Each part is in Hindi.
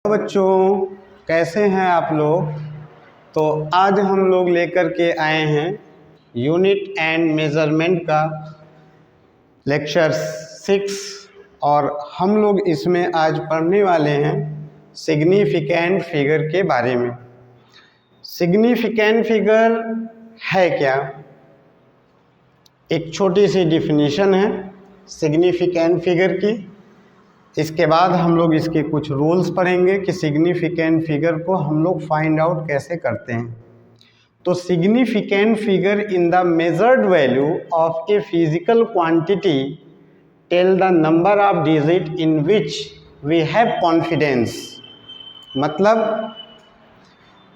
बच्चों, कैसे हैं आप लोग। तो आज हम लोग लेकर के आए हैं यूनिट एंड मेज़रमेंट का लेक्चर 6 और हम लोग इसमें आज पढ़ने वाले हैं सिग्निफिकेंट फिगर के बारे में। सिग्निफिकेंट फिगर है क्या? एक छोटी सी डिफिनीशन है सिग्निफिकेंट फिगर की। इसके बाद हम लोग इसके कुछ रूल्स पढ़ेंगे कि सिग्निफिकेंट फिगर को हम लोग फाइंड आउट कैसे करते हैं। तो significant figure in the measured value of a physical quantity tell the number of digit in which we have confidence.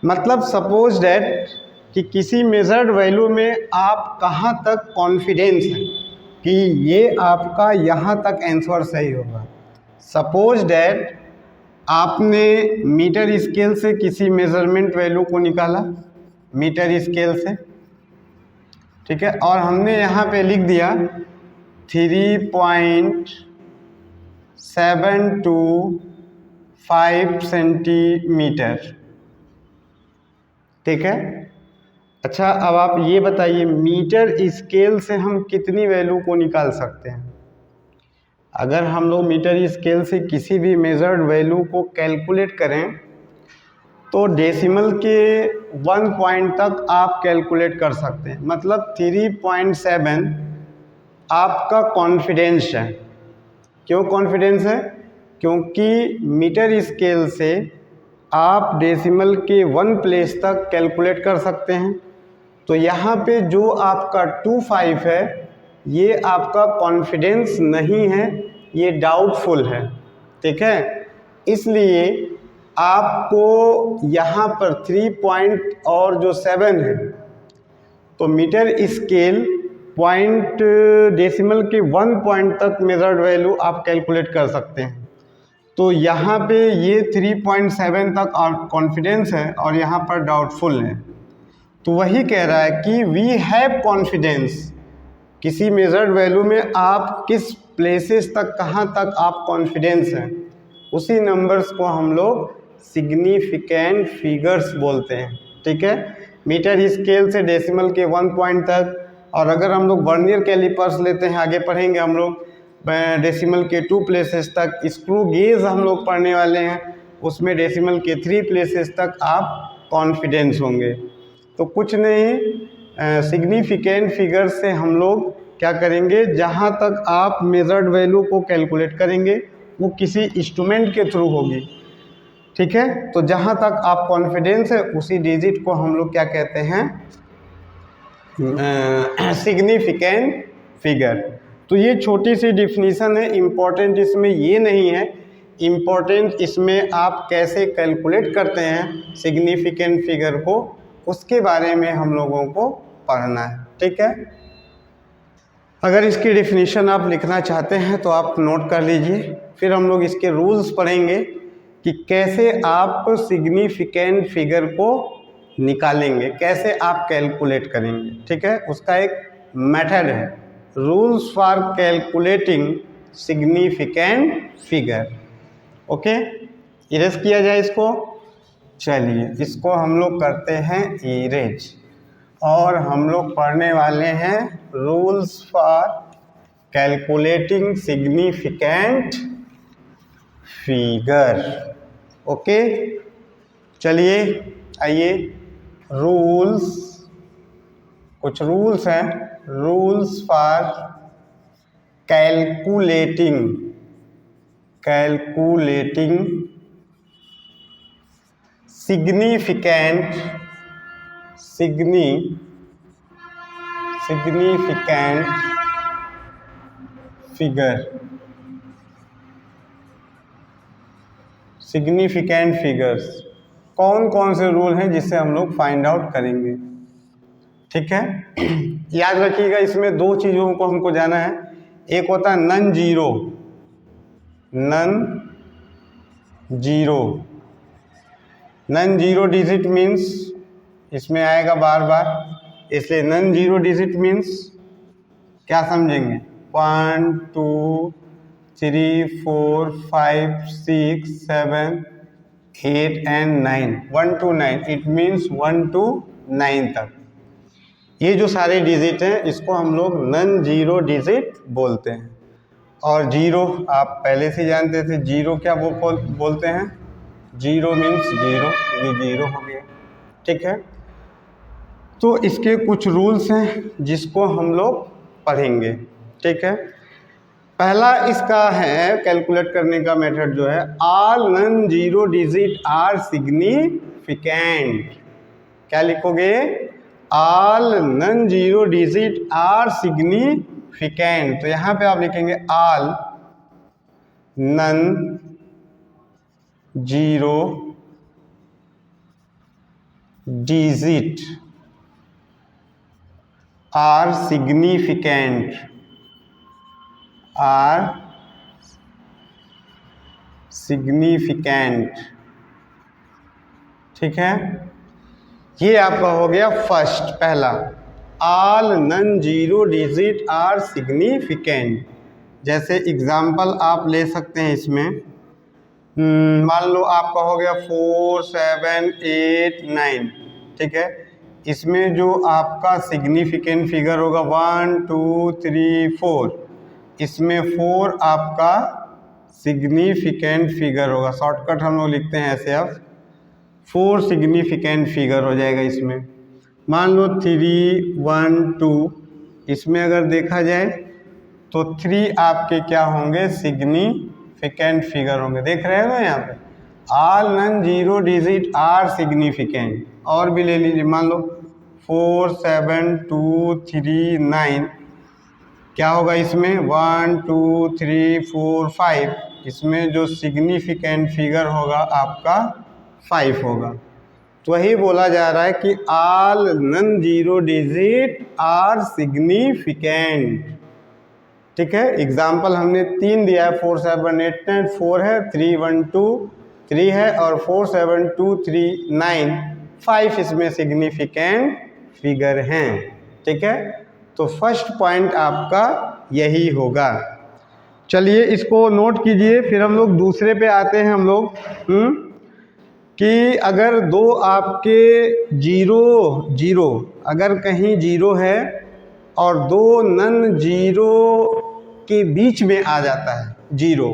मतलब सपोज दैट कि किसी मेजर्ड वैल्यू में आप कहाँ तक कॉन्फिडेंस है कि ये आपका यहाँ तक आंसर सही होगा। सपोज डैट आपने मीटर स्केल से किसी मेज़रमेंट वैल्यू को निकाला, मीटर स्केल से, ठीक है, और हमने यहाँ पे लिख दिया 3.725 सेंटीमीटर, ठीक है। अच्छा, अब आप ये बताइए मीटर स्केल से हम कितनी वैल्यू को निकाल सकते हैं। अगर हम लोग मीटर स्केल से किसी भी मेजर्ड वैल्यू को कैलकुलेट करें तो डेसिमल के 1 पॉइंट तक आप कैलकुलेट कर सकते हैं। मतलब 3.7 आपका कॉन्फिडेंस है। क्यों कॉन्फिडेंस है? क्योंकि मीटर स्केल से आप डेसिमल के 1 प्लेस तक कैलकुलेट कर सकते हैं। तो यहाँ पे जो आपका 25 है ये आपका कॉन्फिडेंस नहीं है, ये डाउटफुल है, ठीक है। इसलिए आपको यहाँ पर 3 पॉइंट और जो 7 है तो मीटर स्केल पॉइंट डेसिमल के 1 पॉइंट तक मेजर्ड वैल्यू आप कैलकुलेट कर सकते हैं। तो यहाँ पे ये 3.7 तक कॉन्फिडेंस है और यहाँ पर डाउटफुल है। तो वही कह रहा है कि वी हैव कॉन्फिडेंस। किसी मेजर्ड वैल्यू में आप किस प्लेसेस तक, कहाँ तक आप कॉन्फिडेंस हैं, उसी नंबर्स को हम लोग सिग्निफिकेंट फिगर्स बोलते हैं, ठीक है। मीटर स्केल से डेसिमल के 1 पॉइंट तक, और अगर हम लोग वर्नियर कैलिपर्स लेते हैं, आगे पढ़ेंगे हम लोग डेसिमल के 2 प्लेसेस तक। स्क्रू गेज हम लोग पढ़ने वाले हैं, उसमें डेसिमल के 3 प्लेसेस तक आप कॉन्फिडेंस होंगे। तो कुछ नहीं, सिग्निफिकेंट फिगर से हम लोग क्या करेंगे, जहाँ तक आप मेजर्ड वैल्यू को कैलकुलेट करेंगे वो किसी इंस्ट्रूमेंट के थ्रू होगी, ठीक है। तो जहाँ तक आप कॉन्फिडेंस है उसी डिजिट को हम लोग क्या कहते हैं, सिग्निफिकेंट फिगर। तो ये छोटी सी डिफिनीशन है, इम्पोर्टेंट इसमें ये नहीं है, इम्पोर्टेंट इसमें आप कैसे कैलकुलेट करते हैं सिग्निफिकेंट फिगर को, उसके बारे में हम लोगों को पढ़ना है, ठीक है। अगर इसकी डिफिनीशन आप लिखना चाहते हैं तो आप नोट कर लीजिए। फिर हम लोग इसके रूल्स पढ़ेंगे कि कैसे आप सिग्निफिकेंट फिगर को निकालेंगे, कैसे आप कैलकुलेट करेंगे, ठीक है। उसका एक मेथड है, rules for calculating significant figure. Okay, erase किया जाए इसको। चलिए इसको हम लोग करते हैं इरेज, और हम लोग पढ़ने वाले हैं rules for calculating significant figure. Okay, चलिए आइए, रूल्स, कुछ रूल्स हैं, rules for calculating significant figure. Significant figures कौन कौन से रूल हैं जिससे हम लोग फाइंड आउट करेंगे, ठीक है। याद रखिएगा, इसमें 2 चीज़ों को हमको जाना है। एक होता है नन जीरो डिजिट मीन्स इसमें आएगा बार बार, इसलिए नन जीरो डिजिट मीन्स क्या समझेंगे, 1 2 3 4 5 6 7 8 and 9, 1 to 9, it means 1 to 9 तक। ये जो सारे डिजिट हैं इसको हम लोग नन जीरो डिजिट बोलते हैं। और जीरो आप पहले से जानते थे, जीरो क्या बोलते हैं, जीरो मीन्स जीरो, ये जीरो हो गया, ठीक है। तो इसके कुछ रूल्स हैं जिसको हम लोग पढ़ेंगे, ठीक है। पहला इसका है कैलकुलेट करने का मेथड जो है, all non zero digit are significant. क्या लिखोगे, all non zero digit are significant. तो यहां पे आप लिखेंगे all non zero digit are significant, are significant, ठीक है। ये आपका हो गया फर्स्ट, पहला, all non zero digit are significant. जैसे एग्जाम्पल आप ले सकते हैं इसमें, मान लो आपका हो गया 4 7 8 9, ठीक है। इसमें जो आपका सिग्निफिकेंट फिगर होगा 1 2 3 4, इसमें 4 आपका सिग्निफिकेंट फिगर होगा। शॉर्टकट हम लोग लिखते हैं ऐसे, अब 4 सिग्निफिकेंट फिगर हो जाएगा इसमें। मान लो 3 1 2, इसमें अगर देखा जाए तो 3 आपके क्या होंगे, सिग्निफिकेंट फिगर होंगे। देख रहे हो ना यहाँ पे, all non zero digit are significant. और भी ले लीजिए, मान लो 4 7 2 3 9, क्या होगा इसमें 1 2 3 4 5, इसमें जो सिग्निफिकेंट फिगर होगा आपका 5 होगा। तो वही बोला जा रहा है कि all non zero digit are significant, ठीक है। एग्जाम्पल हमने 3 दिया है, 4 7 8 9, 4 है, 3 1 2 3 है, और 4 7 2 3 9 5 इसमें सिग्निफिकेंट फिगर हैं, ठीक है। तो फर्स्ट पॉइंट आपका यही होगा। चलिए इसको नोट कीजिए, फिर हम लोग दूसरे पे आते हैं हम लोग, कि अगर दो आपके जीरो अगर कहीं जीरो है और दो नन जीरो के बीच में आ जाता है जीरो,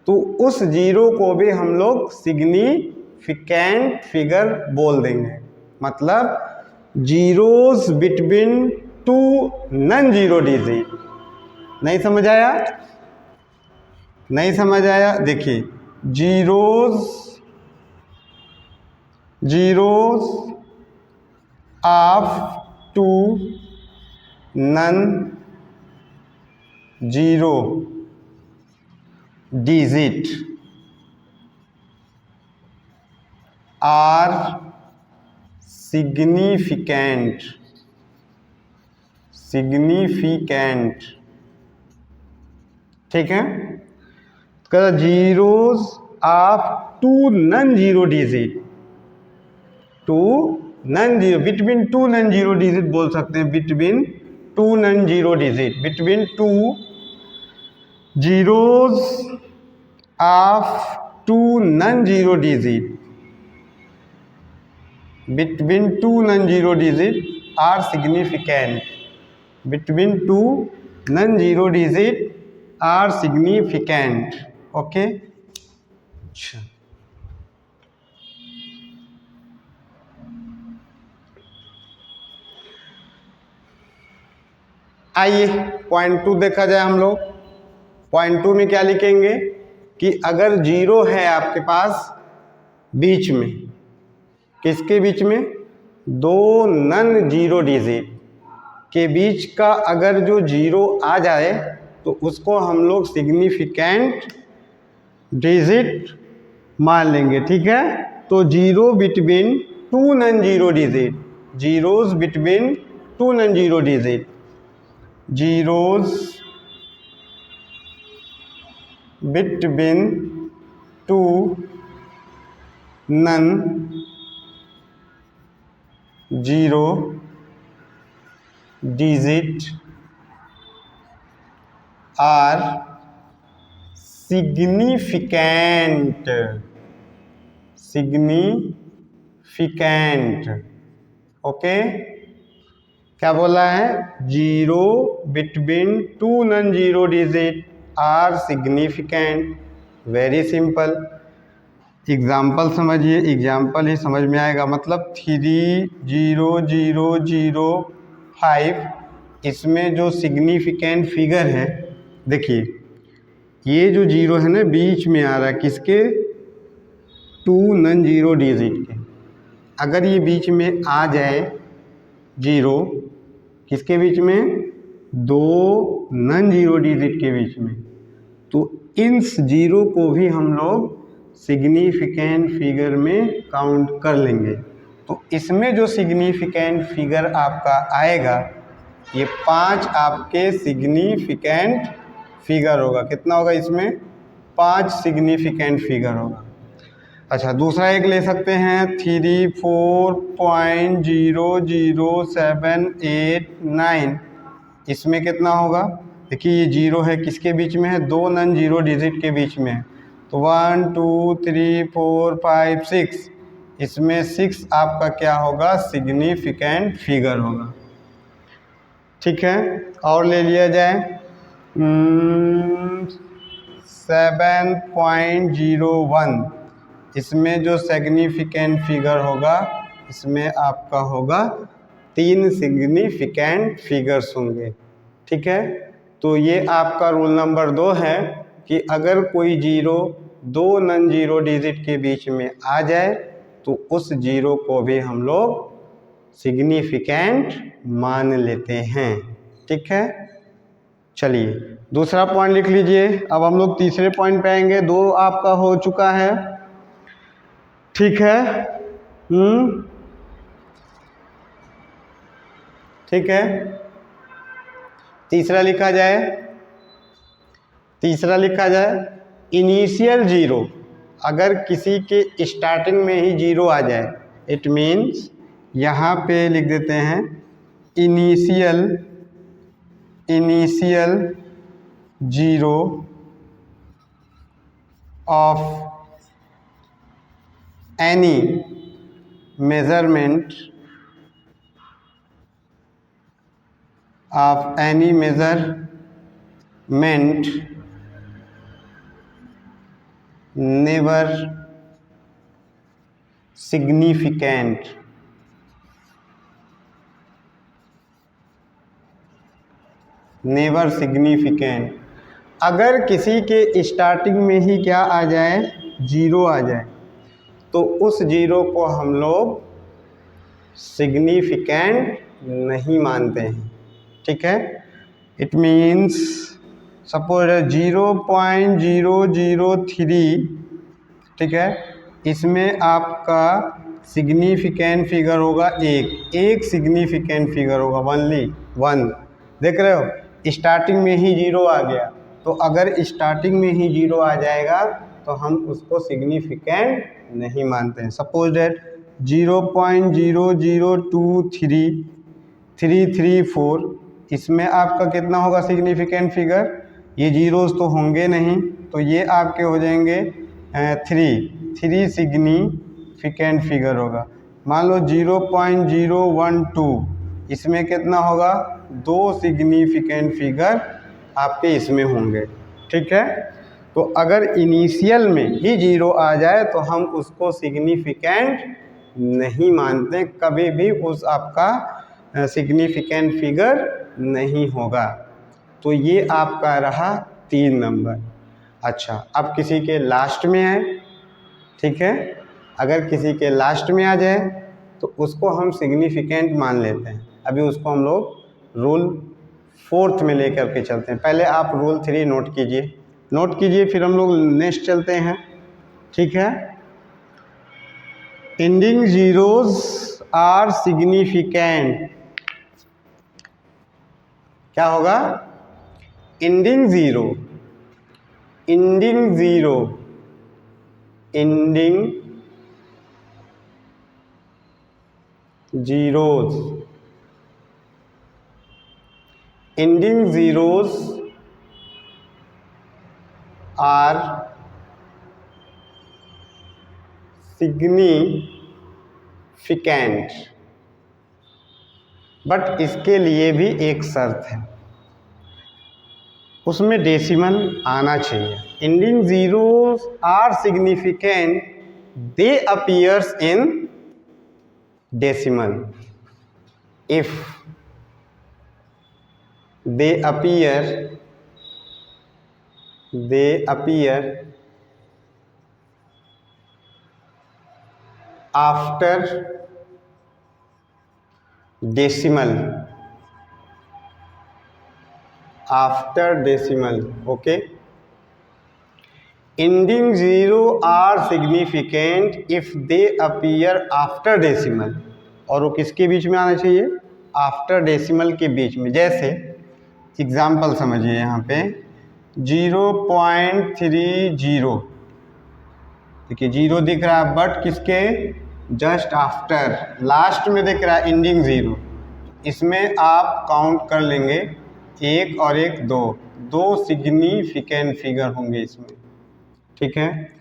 तो उस जीरो को भी हम लोग सिग्निफिकेंट फिगर बोल देंगे। मतलब zeros between two non zero digit. नहीं समझ आया, नहीं समझ आया, देखिए zeros of two non zero digit are significant, ठीक है। Zeros of two non zero digit, two non zero, between two non zero digit बोल सकते हैं, between two non zero digit, between two zeros of two non zero digit, between two non zero digit are significant, between two non zero digit are significant, okay. अच्छा, आइए पॉइंट 2 देखा जाए हम लोग। पॉइंट 2 में क्या लिखेंगे कि अगर जीरो है आपके पास बीच में, किसके बीच में, दो नन जीरो डिजिट के बीच का अगर जो जीरो आ जाए तो उसको हम लोग सिग्निफिकेंट डिजिट मान लेंगे, ठीक है। तो zero between two non zero digit, zeros between two non zero digit, zeros between two non zero digit are significant, significant. Okay, क्या बोला है? Zero between two non zero digit are significant. Very simple. Example समझिए, एग्जाम्पल ही समझ में आएगा। मतलब 30005, इसमें जो सिग्निफिकेंट फिगर है, देखिए ये जो जीरो है ना बीच में आ रहा है, किसके? टू नॉन जीरो डिजिट के। अगर ये बीच में आ जाए जीरो, किसके बीच में? दो नॉन जीरो डिजिट के बीच में, तो इन जीरो को भी हम लोग सिग्निफिकेंट फिगर में काउंट कर लेंगे। तो इसमें जो सिग्निफिकेंट फिगर आपका आएगा, ये 5 आपके सिग्निफिकेंट फिगर होगा। कितना होगा इसमें? 5 सिग्निफिकेंट फिगर होगा। अच्छा, दूसरा एक ले सकते हैं 34.00789। इसमें कितना होगा? देखिए ये जीरो है, किसके बीच में है? दो नॉन जीरो डिजिट के बीच में है। तो 1 2 3 4 5 6, इसमें 6 आपका क्या होगा? सिग्निफिकेंट फिगर होगा। ठीक है, और ले लिया जाए 7.01। इसमें जो सिग्निफिकेंट फिगर होगा, इसमें आपका होगा 3 सिग्निफिकेंट फिगर्स होंगे। ठीक है, तो ये आपका रूल नंबर 2 है कि अगर कोई जीरो दो नॉन जीरो डिजिट के बीच में आ जाए तो उस जीरो को भी हम लोग सिग्निफिकेंट मान लेते हैं। ठीक है, चलिए दूसरा पॉइंट लिख लीजिए। अब हम लोग तीसरे पॉइंट पे आएंगे। 2 आपका हो चुका है। ठीक है, ठीक है, तीसरा लिखा जाए। तीसरा लिखा जाए इनिशियल जीरो। अगर किसी के स्टार्टिंग में ही जीरो आ जाए, इट मीन्स यहाँ पे लिख देते हैं initial zero of any measurement never significant। Never significant. अगर किसी के स्टार्टिंग में ही क्या आ जाए? जीरो आ जाए, तो उस जीरो को हम लोग सिग्निफिकेंट नहीं मानते हैं। ठीक है, इट मीन्स सपोज 0.003, ठीक है, इसमें आपका सिग्निफिकेंट फिगर होगा एक सिग्निफिकेंट फिगर होगा, ओनली 1। देख रहे हो, स्टार्टिंग में ही जीरो आ गया, तो अगर स्टार्टिंग में ही जीरो आ जाएगा तो हम उसको सिग्निफिकेंट नहीं मानते हैं। सपोज डेट 0.0023334, इसमें आपका कितना होगा सिग्निफिकेंट फिगर? ये जीरोस तो होंगे नहीं, तो ये आपके हो जाएंगे 3 सिग्निफिकेंट फिगर होगा। मान लो 0.012, इसमें कितना होगा? 2 सिग्निफिकेंट फिगर आपके इसमें होंगे। ठीक है, तो अगर इनिशियल में ही जीरो आ जाए तो हम उसको सिग्निफिकेंट नहीं मानते, कभी भी उस आपका सिग्निफिकेंट फिगर नहीं होगा। तो ये आपका रहा 3 नंबर। अच्छा, अब किसी के लास्ट में आए। ठीक है, अगर किसी के लास्ट में आ जाए तो उसको हम सिग्निफिकेंट मान लेते हैं। अभी उसको हम लोग रूल 4th में लेकर के चलते हैं। पहले आप रूल 3 नोट कीजिए, फिर हम लोग नेक्स्ट चलते हैं। ठीक है, एंडिंग जीरोस आर सिग्निफिकेंट। क्या होगा? Ending zeros are significant, but इसके लिए भी एक शर्त है, उसमें डेसिमल आना चाहिए। Ending zeros are significant, they appears in decimal if they appear after decimal, okay. Ending zero are significant if they appear after decimal, और वो किसके बीच में आना चाहिए? आफ्टर डेसिमल के बीच में। जैसे एग्जाम्पल समझिए, यहाँ पे 0.30, देखिए 0 दिख रहा है, बट किसके जस्ट आफ्टर, लास्ट में दिख रहा है एंडिंग 0, इसमें आप काउंट कर लेंगे 1 और 1 2 सिग्निफिकेंट फिगर होंगे इसमें, ठीक है।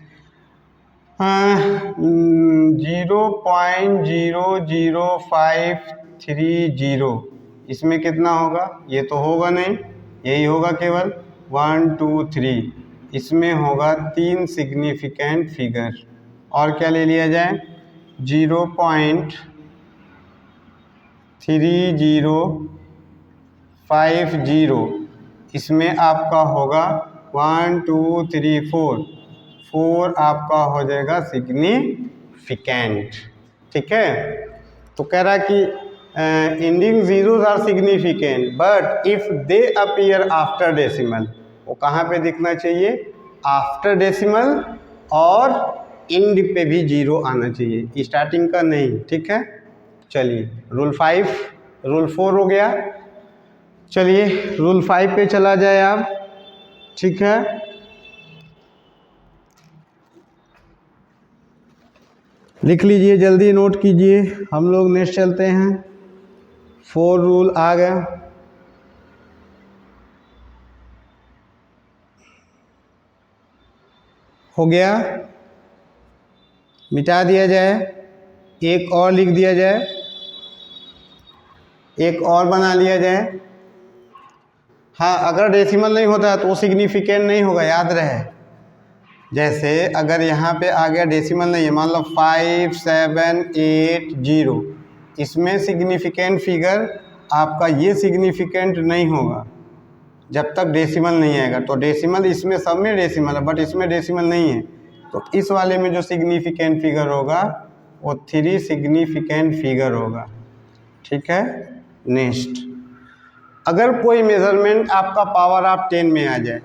0.00530 इसमें कितना होगा? ये तो होगा नहीं, यही होगा केवल 1 2 3, इसमें होगा 3 सिग्निफिकेंट फिगर। और क्या ले लिया जाए? 0.3050, इसमें आपका होगा 1 2 3 4 आपका हो जाएगा सिग्निफिकेंट, ठीक है। तो कह रहा कि ending zeros are significant but if they appear after decimal, वो कहाँ पे दिखना चाहिए? आफ्टर डेसिमल, और एंड पे भी 0 आना चाहिए, स्टार्टिंग का नहीं, ठीक है। चलिए रूल 5, रूल 4 हो गया। चलिए रूल 5 पे चला जाए आप, ठीक है। लिख लीजिए, जल्दी नोट कीजिए, हम लोग नेक्स्ट चलते हैं। 4 रूल आ गया। हो गया, मिटा दिया जाए, एक और लिख दिया जाए, एक और बना लिया जाए। हाँ, अगर डेसिमल नहीं होता तो वो सिग्निफिकेंट नहीं होगा, याद रहे। जैसे अगर यहाँ पे आ गया डेसिमल नहीं है, मान लो 5780, इसमें सिग्निफिकेंट फिगर आपका ये सिग्निफिकेंट नहीं होगा जब तक डेसिमल नहीं आएगा। तो डेसिमल इसमें सब में डेसिमल है, बट इसमें डेसिमल नहीं है, तो इस वाले में जो सिग्निफिकेंट फिगर होगा वो 3 सिग्निफिकेंट फिगर होगा, ठीक है। नेक्स्ट, अगर कोई मेजरमेंट आपका पावर ऑफ 10 में आ जाए,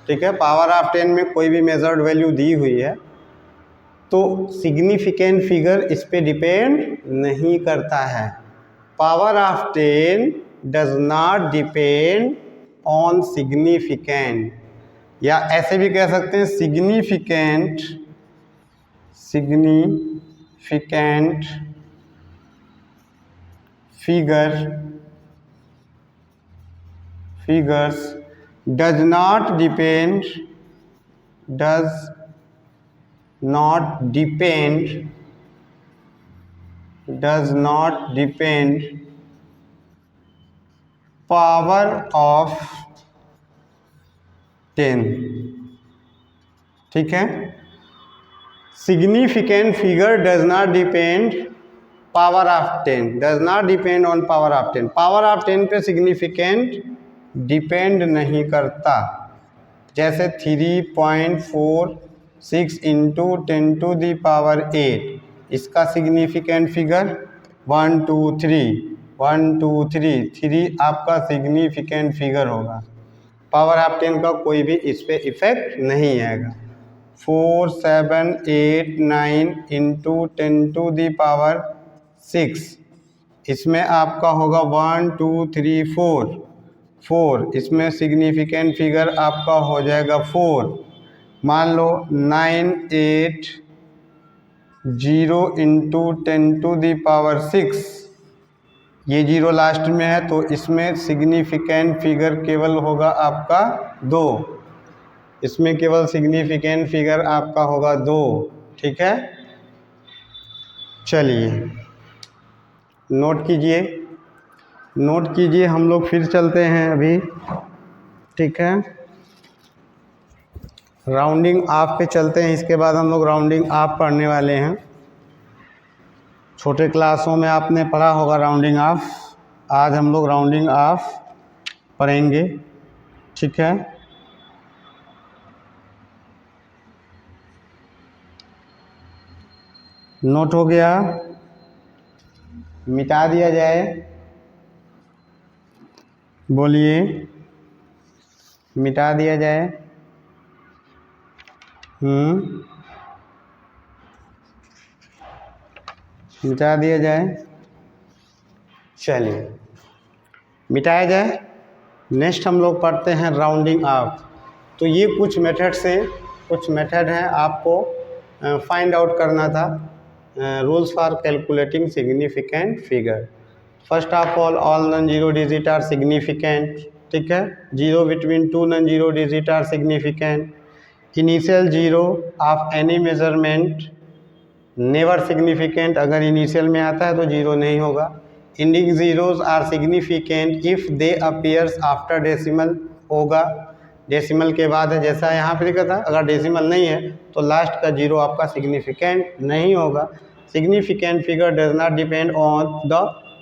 ठीक है, पावर ऑफ 10 में कोई भी मेजर्ड वैल्यू दी हुई है, तो सिग्निफिकेंट फिगर इस पे डिपेंड नहीं करता है। Power of 10 does not depend on significant, या ऐसे भी कह सकते हैं significant figures does not depend power of 10, ठीक है। Significant figure does not depend power of 10, does not depend on power of 10। Power of 10 पे सिग्निफिकेंट डिपेंड नहीं करता। जैसे 3.46 इंटू 10⁸, इसका सिग्निफिकेंट फिगर 1 2 3 3 आपका सिग्निफिकेंट फिगर होगा। पावर ऑफ 10 का कोई भी इस पे इफेक्ट नहीं आएगा। 4789 इंटू 10⁶, इसमें आपका होगा 1 2 3 4, इसमें सिग्निफिकेंट फिगर आपका हो जाएगा 4। मान लो 980 इंटू 10⁶, ये 0 लास्ट में है, तो इसमें सिग्निफिकेंट फिगर केवल होगा आपका 2, इसमें केवल सिग्निफिकेंट फिगर आपका होगा 2, ठीक है। चलिए नोट कीजिए, हम लोग फिर चलते हैं अभी, ठीक है। राउंडिंग ऑफ पे चलते हैं, इसके बाद हम लोग राउंडिंग ऑफ पढ़ने वाले हैं। छोटे क्लासों में आपने पढ़ा होगा राउंडिंग ऑफ, आज हम लोग राउंडिंग ऑफ पढ़ेंगे, ठीक है। नोट हो गया, मिटा दिया जाए, बोलिए, मिटा दिया जाए। मिटा दिया जाए, चलिए मिटाया जाए। नेक्स्ट हम लोग पढ़ते हैं राउंडिंग ऑफ। तो ये कुछ मेथड हैं आपको फाइंड आउट करना था। Rules for calculating significant figure. First of all non zero digit are significant, ठीक है। Zero between two non zero digit are significant. Initial zero of any measurement never significant, अगर इनिशियल में आता है तो जीरो नहीं होगा। Ending zeros are significant if they appears after decimal, होगा डेसिमल के बाद है, जैसा यहाँ पे लिखा था। अगर डेसिमल नहीं है तो लास्ट का जीरो आपका सिग्निफिकेंट नहीं होगा। Significant figure does not depend on the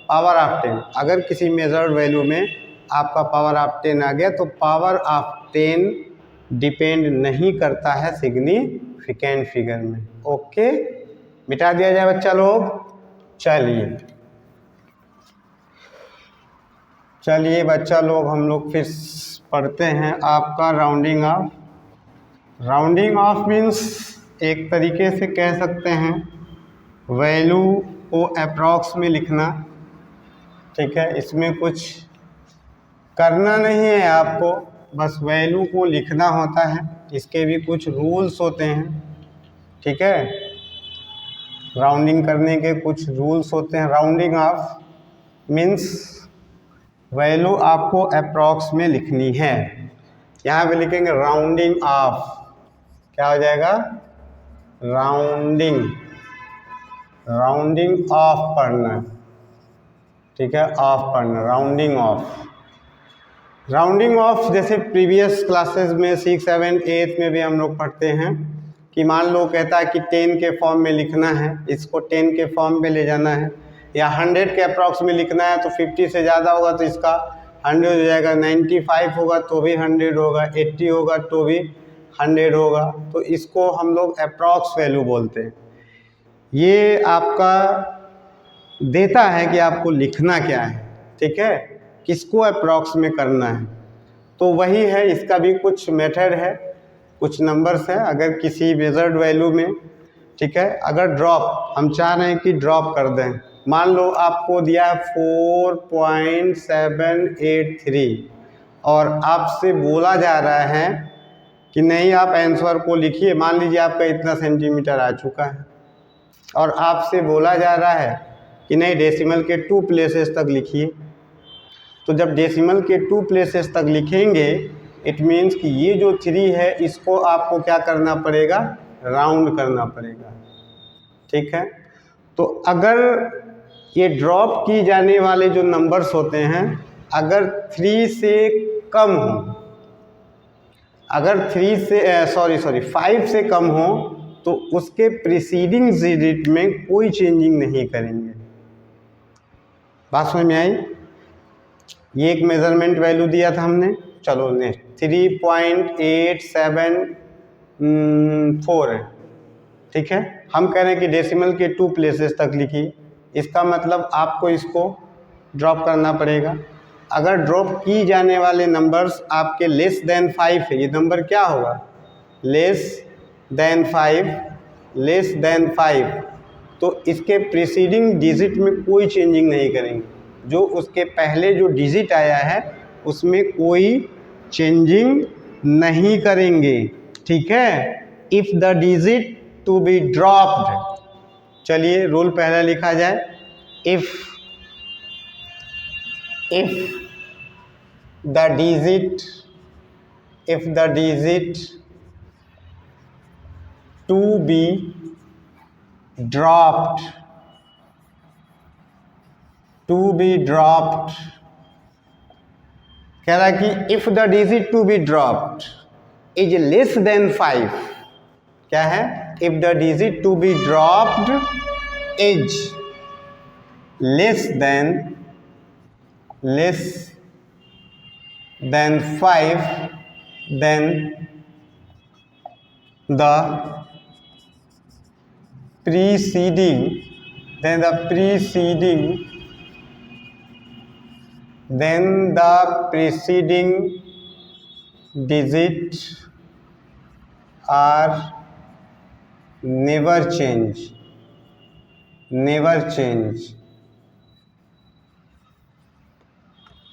power of 10, अगर किसी मेजर्ड वैल्यू में आपका पावर ऑफ 10 आ गया तो पावर ऑफ 10 डिपेंड नहीं करता है सिग्निफिकेंट फिगर में। ओके, मिटा दिया जाए बच्चा लोग। चलिए बच्चा लोग, हम लोग फिर पढ़ते हैं आपका rounding off. Rounding off means एक तरीके से कह सकते हैं वैल्यू को अप्रॉक्स में लिखना, ठीक है। इसमें कुछ करना नहीं है आपको, बस वैल्यू को लिखना होता है। इसके भी कुछ रूल्स होते हैं, ठीक है। राउंडिंग करने के कुछ रूल्स होते हैं। राउंडिंग ऑफ मीन्स वैल्यू आपको अप्रॉक्स में लिखनी है। यहाँ पे लिखेंगे राउंडिंग ऑफ, क्या हो जाएगा, राउंडिंग ऑफ पढ़ना, ठीक है, ऑफ पढ़ना, राउंडिंग ऑफ। राउंडिंग ऑफ जैसे प्रीवियस क्लासेस में 6, 7, 8 में भी हम लोग पढ़ते हैं कि मान लो कहता है कि 10 के फॉर्म में लिखना है, इसको 10 के फॉर्म में ले जाना है, या 100 के अप्रॉक्स में लिखना है तो 50 से ज़्यादा होगा तो इसका 100 हो जाएगा, 95 होगा तो भी 100 होगा, 80 होगा तो भी 100 होगा। तो इसको हम लोग अप्रॉक्स वैल्यू बोलते हैं। ये आपका देता है कि आपको लिखना क्या है, ठीक है, किसको अप्रॉक्स में करना है। तो वही है, इसका भी कुछ मेथड है, कुछ नंबर्स हैं। अगर किसी मेजर्ड वैल्यू में, ठीक है, अगर ड्रॉप हम चाह रहे हैं कि ड्रॉप कर दें, मान लो आपको दिया है 4.783 और आपसे बोला जा रहा है कि नहीं आप आंसर को लिखिए। मान लीजिए आपका इतना सेंटीमीटर आ चुका है और आपसे बोला जा रहा है कि नहीं डेसिमल के 2 प्लेसेस तक लिखिए। तो जब डेसिमल के 2 प्लेसेस तक लिखेंगे इट मीन्स कि ये जो 3 है इसको आपको क्या करना पड़ेगा, राउंड करना पड़ेगा, ठीक है। तो अगर ये ड्रॉप की जाने वाले जो नंबर्स होते हैं अगर 3 से कम हो, अगर 5 से कम हो तो उसके प्रीसीडिंग डिजिट में कोई चेंजिंग नहीं करेंगे। बात समझ में आई? ये एक मेजरमेंट वैल्यू दिया था हमने, चलो नेक्स्ट 3.874 है, ठीक है। हम कह रहे हैं कि डेसिमल के 2 प्लेसेस तक लिखिए, इसका मतलब आपको इसको ड्रॉप करना पड़ेगा। अगर ड्रॉप की जाने वाले नंबर्स आपके लेस देन 5 है, ये नंबर क्या होगा, लेस देन 5, तो इसके प्रीसीडिंग डिजिट में कोई चेंजिंग नहीं करेंगे। जो उसके पहले जो डिजिट आया है उसमें कोई चेंजिंग नहीं करेंगे, ठीक है। If the digit to be dropped, चलिए रूल पहले लिखा जाए। If the digit to be dropped to be dropped, कह रहा है कि if the digit to be dropped is less than 5, क्या है, if the digit to be dropped is less than 5, then the preceding digit are never change,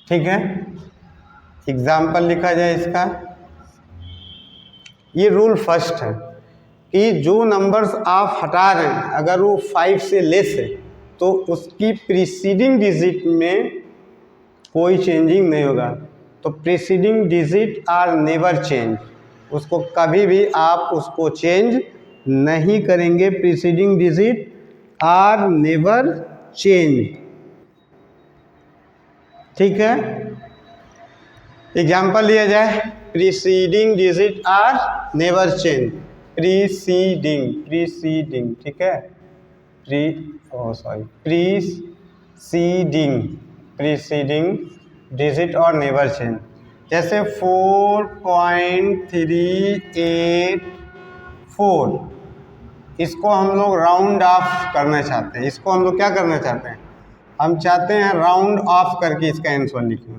ठीक है। एग्जाम्पल लिखा जाए इसका, ये रूल फर्स्ट है कि जो नंबर्स आप हटा रहे हैं अगर वो 5 से लेस है तो उसकी प्रीसीडिंग डिजिट में कोई चेंजिंग नहीं होगा। तो preceding digit are never change, उसको कभी भी आप उसको चेंज नहीं करेंगे। Preceding digit are never change, ठीक है। एग्जाम्पल लिया जाए, preceding digit are never change, preceding, ठीक है, preceding digit are never change. जैसे 4.384, इसको हम लोग राउंड ऑफ करना चाहते हैं। इसको हम लोग क्या करना चाहते हैं, हम चाहते हैं राउंड ऑफ करके इसका आंसर लिखें।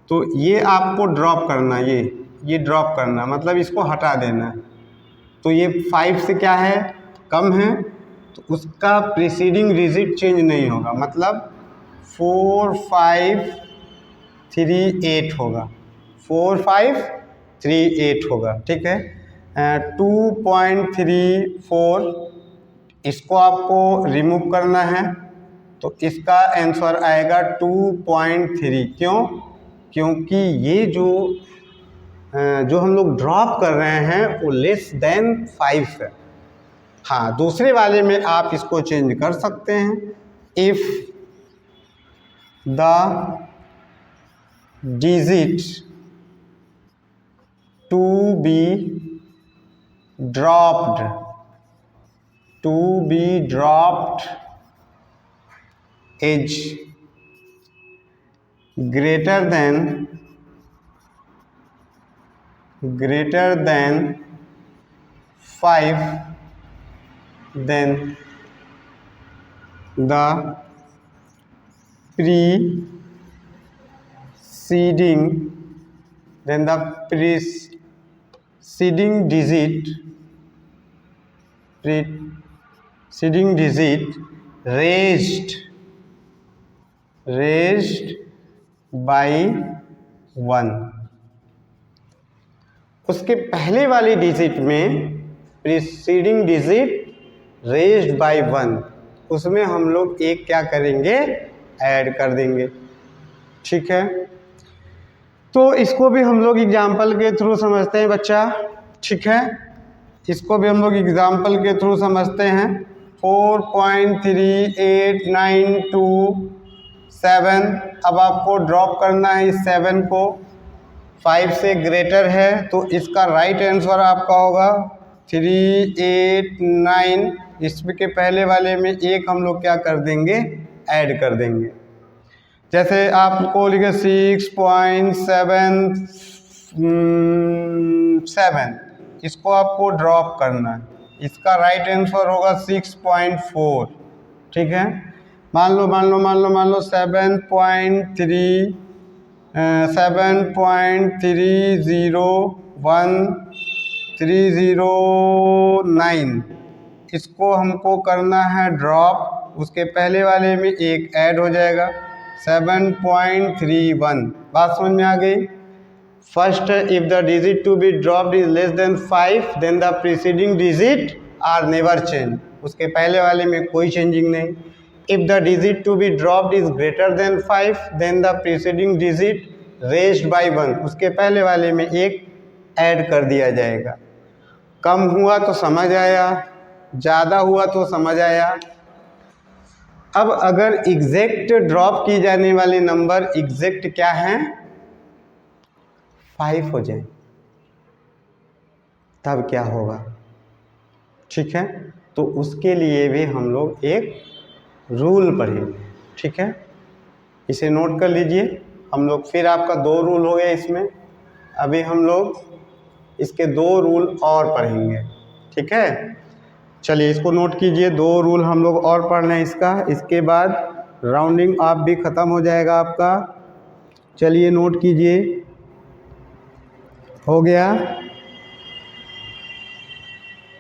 तो ये आपको ड्रॉप करना, ये ड्रॉप करना मतलब इसको हटा देना है। तो ये 5 से क्या है, कम है, तो उसका प्रीसीडिंग डिजिट चेंज नहीं होगा, मतलब 4538 होगा, 4538 होगा, ठीक है। 2.34 इसको आपको रिमूव करना है, तो इसका आंसर आएगा 2.3। क्योंकि ये जो हम लोग ड्रॉप कर रहे हैं वो लेस देन 5 है। हाँ, दूसरे वाले में आप इसको चेंज कर सकते हैं। If the digit to be dropped is greater than 5, then the preceding digit raised by 1, उसके पहले वाली डिजिट में प्रीसीडिंग डिजिट रेज्ड बाय 1, उसमें हम लोग एक क्या करेंगे, ऐड कर देंगे, ठीक है। तो इसको भी हम लोग एग्जाम्पल के थ्रू समझते हैं बच्चा, ठीक है। इसको भी हम लोग एग्जाम्पल के थ्रू समझते हैं। 4.38927, अब आपको ड्रॉप करना है इस 7 को, 5 से ग्रेटर है, तो इसका राइट आंसर आपका होगा 389। इसके पहले वाले में एक हम लोग क्या कर देंगे, ऐड कर देंगे। जैसे आपको लिखे 6.77, इसको आपको ड्रॉप करना है, इसका राइट आंसर होगा 6.4, ठीक है। मान लो 7.301,309, इसको हमको करना है ड्रॉप, उसके पहले वाले में एक ऐड हो जाएगा 7.31। बात समझ में आ गई। First, if the digit to be dropped is less than 5, then the preceding digit are never change, उसके पहले वाले में कोई चेंजिंग नहीं। If the digit to be dropped is greater than 5, then the preceding digit raised by 1, उसके पहले वाले में एक ऐड कर दिया जाएगा। कम हुआ तो समझ आया, ज़्यादा हुआ तो समझ आया। अब अगर एग्जैक्ट ड्रॉप की जाने वाले नंबर एग्जैक्ट क्या हैं, 5 हो जाए तब क्या होगा, ठीक है। तो उसके लिए भी हम लोग एक रूल पढ़ेंगे, ठीक है। इसे नोट कर लीजिए हम लोग। फिर आपका 2 रूल हो गया इसमें, अभी हम लोग इसके 2 रूल और पढ़ेंगे, ठीक है। चलिए इसको नोट कीजिए, 2 रूल हम लोग और पढ़ लें इसका, इसके बाद राउंडिंग ऑफ भी ख़त्म हो जाएगा आपका। चलिए नोट कीजिए, हो गया,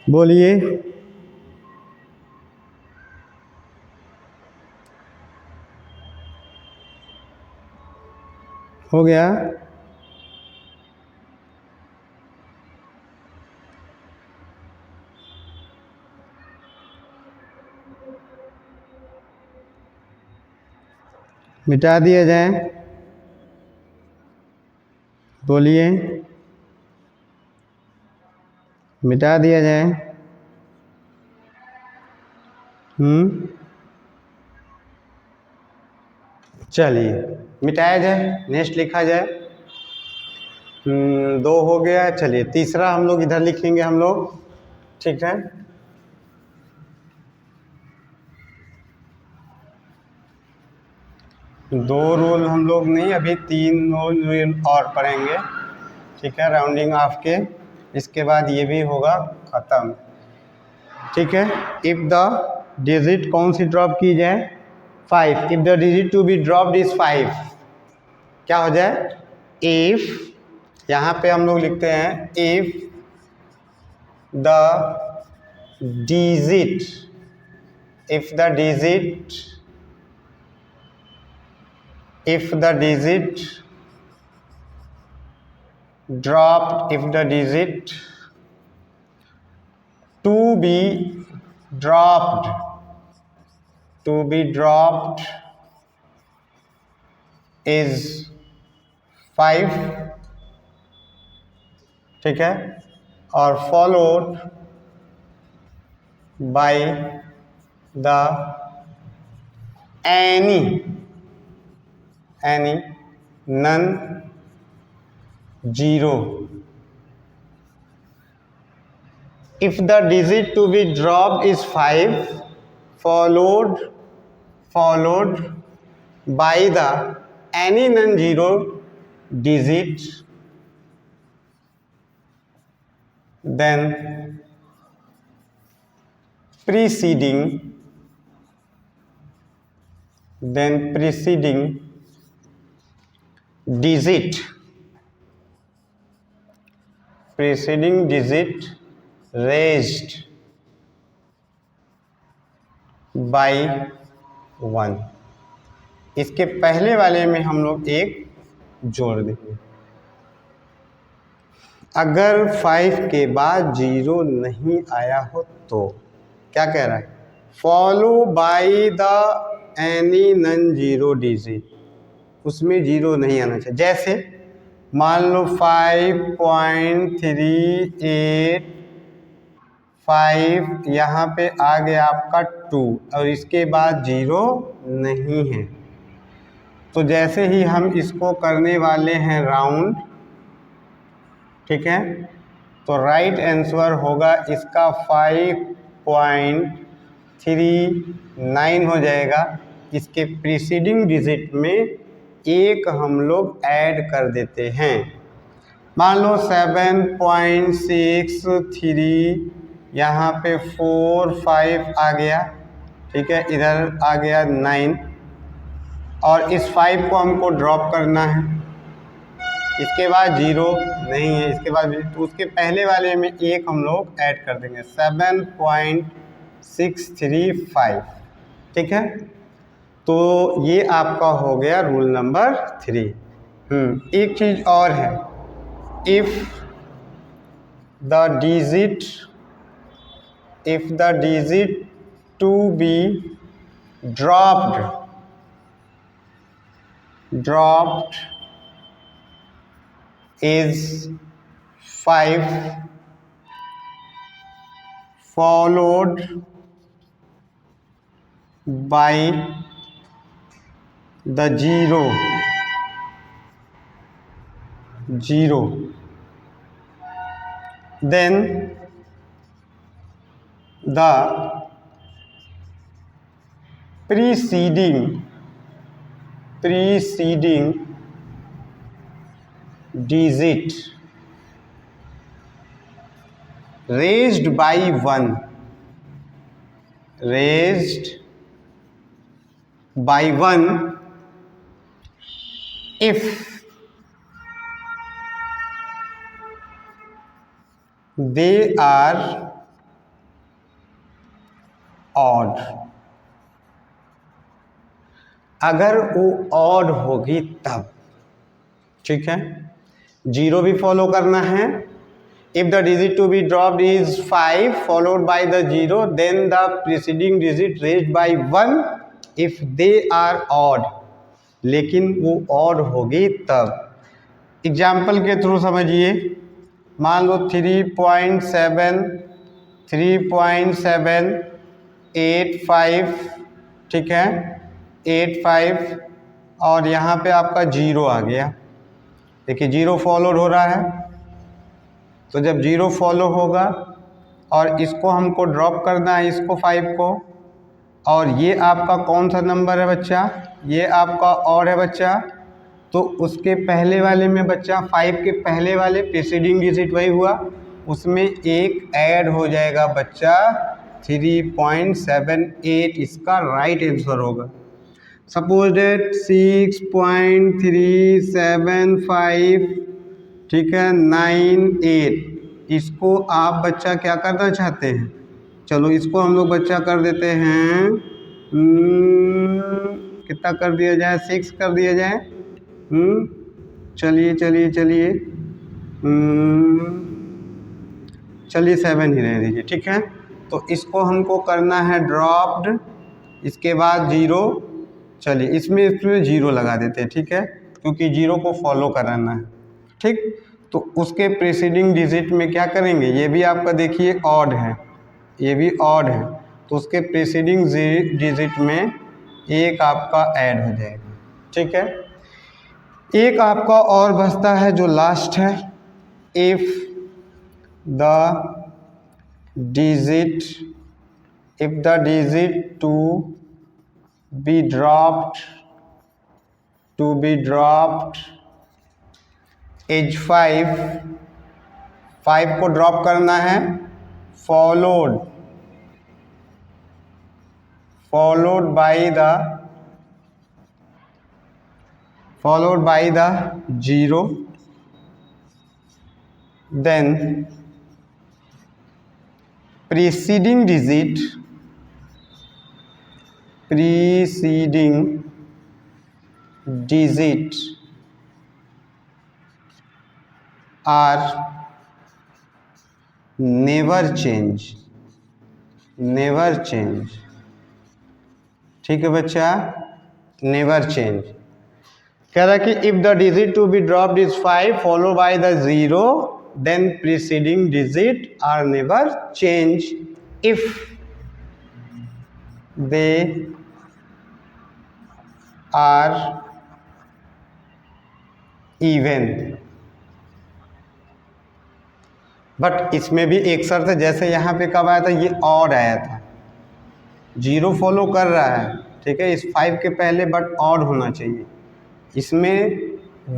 बोलिए। हो गया, मिटा दिया जाए, बोलिए, मिटा दिया जाए। चलिए मिटाया जाए, नेक्स्ट लिखा जाए। 2 हो गया, चलिए तीसरा हम लोग इधर लिखेंगे हम लोग, ठीक है। दो रूल हम लोग नहीं, अभी 3 रूल और पढ़ेंगे, ठीक है, राउंडिंग ऑफ के। इसके बाद ये भी होगा ख़त्म, ठीक है। इफ़ द डिजिट कौन सी ड्रॉप की जाए, 5। If the digit to be dropped is 5, क्या हो जाए, इफ़, यहाँ पे हम लोग लिखते हैं if the digit, if the digit, if the digit dropped, if the digit to be dropped, to be dropped is 5, ठीक है, और followed by the any non zero. If the digit to be dropped is 5 followed by the any non-zero digit, then preceding digit raised by 1, इसके पहले वाले में हम लोग एक जोड़ देंगे। अगर 5 के बाद 0 नहीं आया हो तो क्या कह रहा है, follow by the any non zero digit, उसमें 0 नहीं आना चाहिए। जैसे मान लो 5.385, यहाँ पे आ गया आपका 2 और इसके बाद 0 नहीं है, तो जैसे ही हम इसको करने वाले हैं राउंड, ठीक है, तो राइट आंसर होगा इसका 5.39 हो जाएगा। इसके प्रीसीडिंग डिजिट में एक हम लोग ऐड कर देते हैं, मान लो 7.63, यहाँ पे 4 5 आ गया, ठीक है, इधर आ गया 9, और इस 5 को हमको ड्रॉप करना है, इसके बाद 0 नहीं है, इसके बाद तो उसके पहले वाले में एक हम लोग ऐड कर देंगे, 7.635, ठीक है। तो ये आपका हो गया रूल नंबर 3। एक चीज़ और है, if the digit to be dropped is 5 followed by the zero then the preceding digit raised by 1 if they are odd, अगर वो ऑड होगी तब, ठीक है। जीरो भी फॉलो करना है। If the digit to be dropped is 5 followed by the zero then the preceding digit raised by 1 if they are odd, लेकिन वो ऑड होगी तब। एग्जाम्पल के थ्रू समझिए, मान लो 3.785, ठीक है, 85 और यहाँ पे आपका जीरो आ गया। देखिए जीरो फॉलोड हो रहा है, तो जब जीरो फॉलो होगा और इसको हमको ड्रॉप करना है, इसको 5 को, और ये आपका कौन सा नंबर है बच्चा, ये आपका ऑड है बच्चा, तो उसके पहले वाले में बच्चा 5 के पहले वाले प्रीसीडिंग डिजिट वही हुआ, उसमें एक ऐड हो जाएगा बच्चा 3.78, इसका राइट आंसर होगा। सपोज डेट 6.375, ठीक है, 98, इसको आप बच्चा क्या करना चाहते हैं, चलो इसको हम लोग बच्चा कर देते हैं, कितना कर दिया जाए, 6 कर दिया जाए, चलिए 7 ही रह दीजिए, ठीक है। तो इसको हमको करना है ड्रॉप्ड, इसके बाद जीरो, चलिए इसमें जीरो लगा देते हैं, ठीक है, क्योंकि जीरो को फॉलो कराना है, ठीक। तो उसके प्रीसीडिंग डिजिट में क्या करेंगे, ये भी आपका देखिए ऑड है, ये भी ऑड है, तो उसके प्रीसीडिंग डिजिट में एक आपका ऐड हो जाएगा, ठीक है। एक आपका और बचता है जो लास्ट है, if the digit to be dropped is 5 को ड्रॉप करना है, followed by the zero, then preceding digit are never change, ठीक है बच्चा, नेवर चेंज। कह रहा है कि if the digit to be dropped is 5 follow by the zero then preceding digit are never change if they are even. But इसमें भी एक शर्त है, जैसे यहाँ पे कब आया था, ये ऑड आया था, जीरो फॉलो कर रहा है, ठीक है, इस 5 के पहले, बट ऑड होना चाहिए। इसमें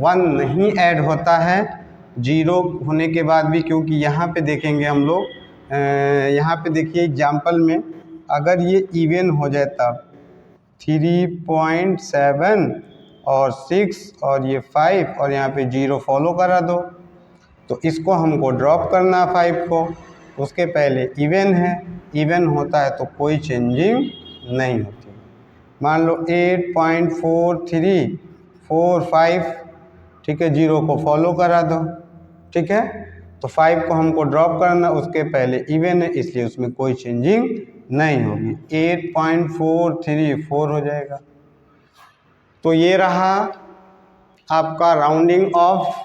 1 नहीं ऐड होता है जीरो होने के बाद भी, क्योंकि यहाँ पे देखेंगे हम लोग, यहाँ पे देखिए एग्जाम्पल में, अगर ये इवन हो जाए तब 3.7 और 6 और ये 5 और यहाँ पे जीरो फॉलो करा दो, तो इसको हमको ड्रॉप करना 5 को, उसके पहले इवन है, इवन होता है तो कोई चेंजिंग नहीं होती। मान लो 8.4345, ठीक है, जीरो को फॉलो करा दो, ठीक है, तो 5 को हमको ड्रॉप करना, उसके पहले इवन है इसलिए उसमें कोई चेंजिंग नहीं होगी, 8.434 हो जाएगा। तो ये रहा आपका राउंडिंग ऑफ।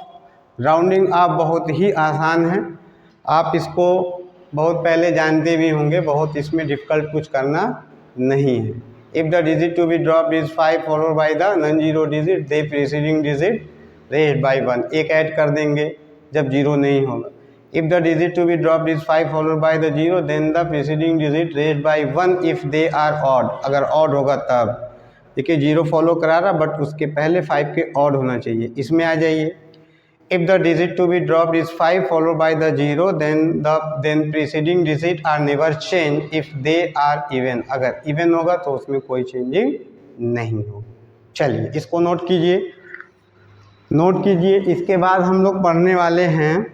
राउंडिंग ऑफ बहुत ही आसान है, आप इसको बहुत पहले जानते भी होंगे, बहुत इसमें डिफ़िकल्ट कुछ करना नहीं है। If the digit to be dropped is 5 followed by the non zero digit the preceding digit raised by 1, एक ऐड कर देंगे जब जीरो नहीं होगा। If the digit to be dropped is 5 followed by the zero then the preceding digit raised by 1 if they are odd, अगर ऑड होगा तब। देखिए जीरो फॉलो करा रहा बट उसके पहले 5 के ऑड होना चाहिए, इसमें आ जाइए। If the digit to be dropped is 5 followed by the 0 then preceding digit are never changed if they are even, अगर even होगा तो उसमें कोई चेंजिंग नहीं होगी। चलिए इसको नोट कीजिए, नोट कीजिए। इसके बाद हम लोग पढ़ने वाले हैं,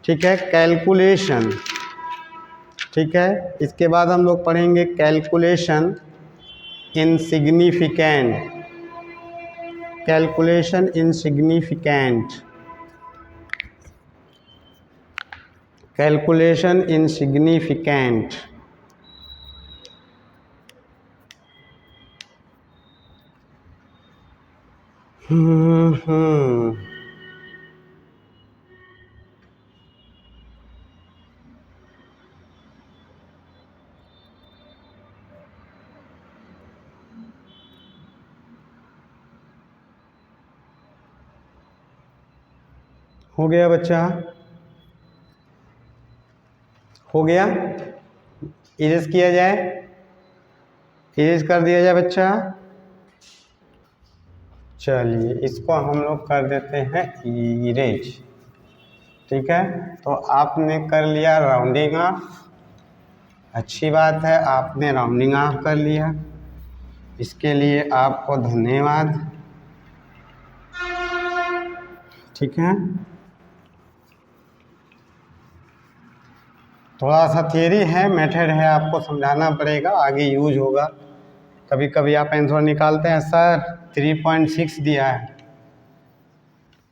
ठीक है, कैलकुलेशन। ठीक है, इसके बाद हम लोग पढ़ेंगे calculation insignificant, calculation insignificant, calculation insignificant. हो गया बच्चा, हो गया, इरेज किया जाए, इरेज कर दिया जाए बच्चा। चलिए इसको हम लोग कर देते हैं इरेज। ठीक है, तो आपने कर लिया राउंडिंग ऑफ, अच्छी बात है, आपने राउंडिंग ऑफ कर लिया, इसके लिए आपको धन्यवाद। ठीक है, थोड़ा सा थियरी है, मेथड है, आपको समझाना पड़ेगा, आगे यूज होगा। कभी कभी आप आंसर निकालते हैं सर 3.6 दिया है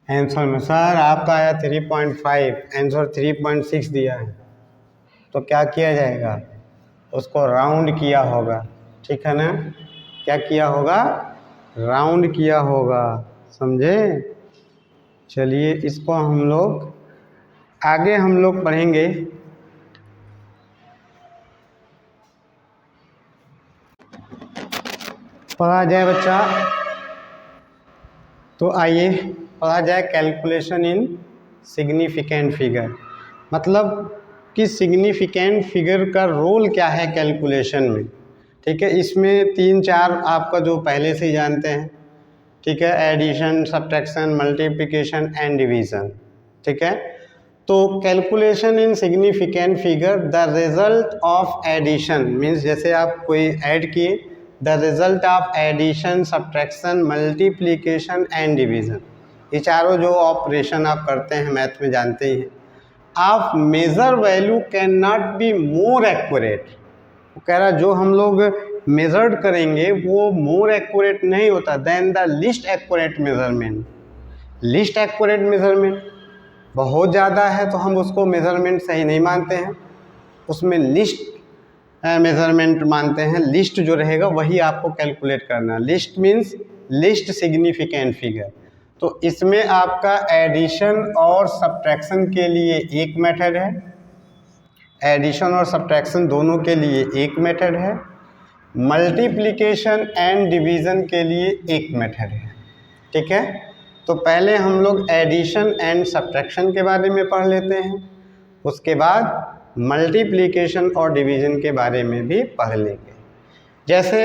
आंसर में, सर आपका आया 3.5, आंसर 3.6 दिया है, तो क्या किया जाएगा, उसको राउंड किया होगा। ठीक है ना, क्या किया होगा, राउंड किया होगा, समझे। चलिए इसको हम लोग आगे हम लोग पढ़ेंगे। पढ़ा जाए बच्चा, तो आइए पढ़ा जाए कैलकुलेशन इन सिग्निफिकेंट फिगर, मतलब कि सिग्निफिकेंट फिगर का रोल क्या है कैलकुलेशन में। ठीक है, इसमें 3-4 आपका जो पहले से ही जानते हैं। ठीक है, addition, subtraction, multiplication and division. ठीक है, तो calculation in significant figure, the result of addition means जैसे आप कोई ऐड किए, the result of addition, subtraction, multiplication and division, ये चारों जो ऑपरेशन आप करते हैं मैथ में जानते ही हैं। आप measure value can not be more accurate, वो कह रहा जो हम लोग मेजर्ड करेंगे वो मोर एक्यूरेट नहीं होता than the least accurate measurement. Least accurate measurement बहुत ज़्यादा है तो हम उसको मेजरमेंट सही नहीं मानते हैं, उसमें लिस्ट मेजरमेंट मानते हैं। लिस्ट जो रहेगा वही आपको कैलकुलेट करना है। List means list significant figure. तो इसमें आपका एडिशन और सब्ट्रैक्शन के लिए एक मेथड है, एडिशन और सब्ट्रैक्शन दोनों के लिए एक मेथड है, मल्टीप्लिकेशन एंड डिवीज़न के लिए एक मेथड है। ठीक है, तो पहले हम लोग एडिशन एंड सब्ट्रैक्शन के बारे में पढ़ लेते हैं, उसके बाद मल्टीप्लिकेशन और डिवीज़न के बारे में भी पढ़ लेंगे। जैसे